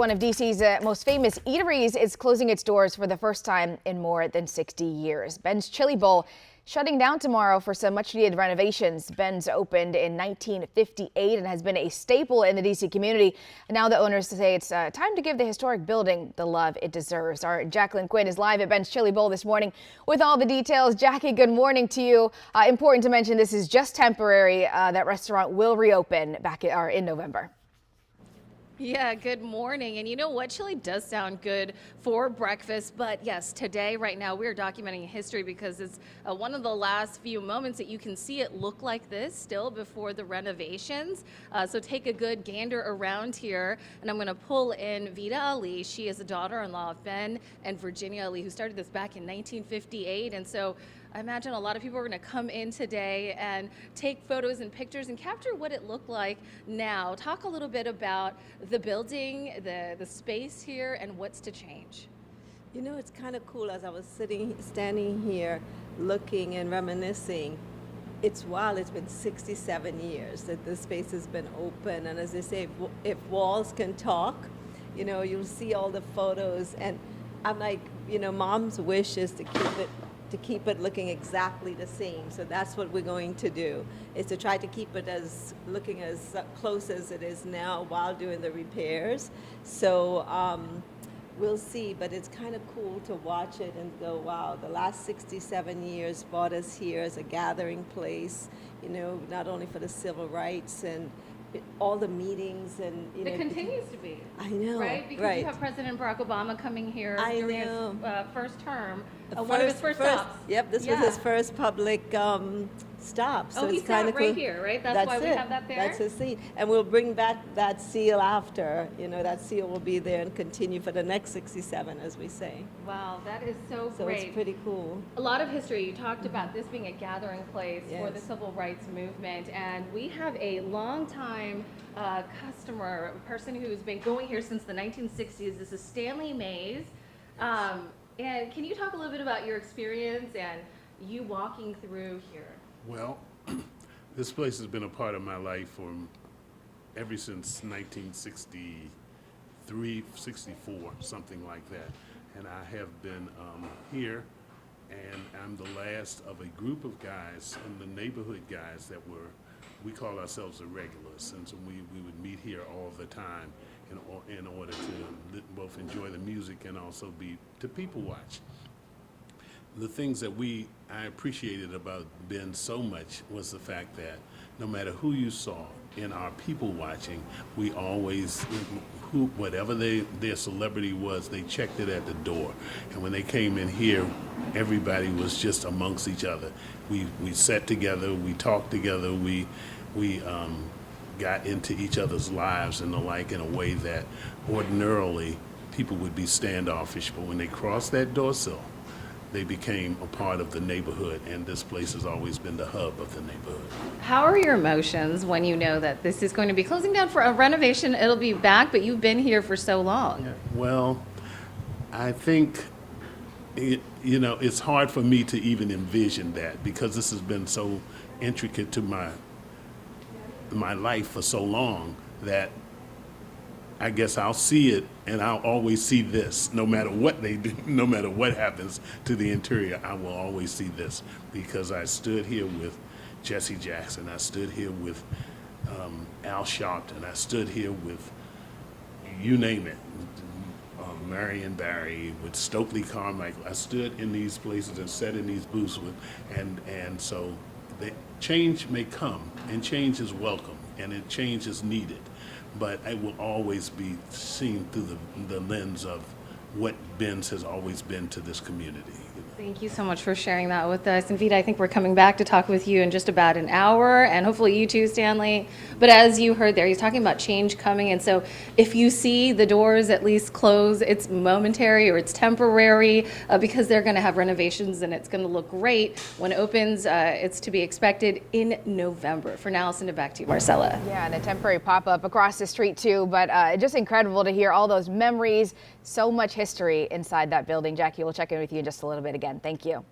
One of DC's most famous eateries is closing its doors for the first time in more than 60 years. Ben's Chili Bowl shutting down tomorrow for some much-needed renovations. Ben's opened in 1958 and has been a staple in the DC community. And now the owners say it's time to give the historic building the love it deserves. Our Jacqueline Quinn is live at Ben's Chili Bowl this morning with all the details. Jackie, good morning to you. Important to mention this is just temporary. That restaurant will reopen back in November. Yeah, good morning. And you know what? Chili does sound good for breakfast. But yes, today, right now, we're documenting history because it's one of the last few moments that you can see it look like this still before the renovations. So take a good gander around here. And I'm going to pull in Vida Ali. She is a daughter-in-law of Ben and Virginia Ali, who started this back in 1958. And so I imagine a lot of people are going to come in today and take photos and pictures and capture what it looked like now. Talk a little bit about the building, the space here, and what's to change. You know, it's kind of cool as I was standing here looking and reminiscing. It's wild, it's been 67 years that this space has been open. And as they say, if walls can talk, you know, you'll see all the photos. And I'm like, you know, Mom's wish is to keep it looking exactly the same. So that's what we're going to do, is to try to keep it looking as close as it is now while doing the repairs. So we'll see, but it's kind of cool to watch it and go, wow, the last 67 years brought us here as a gathering place, you know, not only for the civil rights and all the meetings and, you know. It continues to be. I know, right? Because you have President Barack Obama coming here during his first term. One of his first stops. Yep, this was his first public stop. So he's it's kind of right cool. Here, right? That's why we have that there? That's his seat. And we'll bring back that seal after. You know, that seal will be there and continue for the next 67, as we say. Wow, that is so great. So it's pretty cool. A lot of history. You talked about this being a gathering place for the civil rights movement. And we have a long-time customer, a person who's been going here since the 1960s. This is Stanley Mays. And can you talk a little bit about your experience and you walking through here? Well, this place has been a part of my life ever since 1963, 64, something like that. And I have been here, and I'm the last of a group of guys, and the neighborhood guys that we call ourselves the regulars. And so we would meet here all the time in order to both enjoy the music and also to people watch. The things that I appreciated about Ben so much was the fact that no matter who you saw in our people watching, we always, whatever their celebrity was, they checked it at the door. And when they came in here, everybody was just amongst each other. We sat together, we talked together, we got into each other's lives and the like in a way that ordinarily people would be standoffish, but when they crossed that door sill, they became a part of the neighborhood, and this place has always been the hub of the neighborhood. How are your emotions when you know that this is going to be closing down for a renovation? It'll be back, but you've been here for so long. Yeah. Well, I think, it's hard for me to even envision that because this has been so intricate to my life for so long that I guess I'll see it, and I'll always see this. No matter what they do, no matter what happens to the interior, I will always see this because I stood here with Jesse Jackson, I stood here with Al Sharpton, I stood here with, you name it, Marion Barry, with Stokely Carmichael. I stood in these places and sat in these booths and so the change may come, and change is welcome, and change is needed. But it will always be seen through the lens of what Ben's has always been to this community. Thank you so much for sharing that with us. And Vida, I think we're coming back to talk with you in just about an hour, and hopefully you too, Stanley. But as you heard there, he's talking about change coming. And so if you see the doors at least close, it's momentary or it's temporary because they're going to have renovations and it's going to look great when it opens. It's to be expected in November. For now, I'll send it back to you, Marcella. Yeah, and a temporary pop-up across the street too, but just incredible to hear all those memories, so much history inside that building. Jackie, we'll check in with you in just a little bit again. Thank you.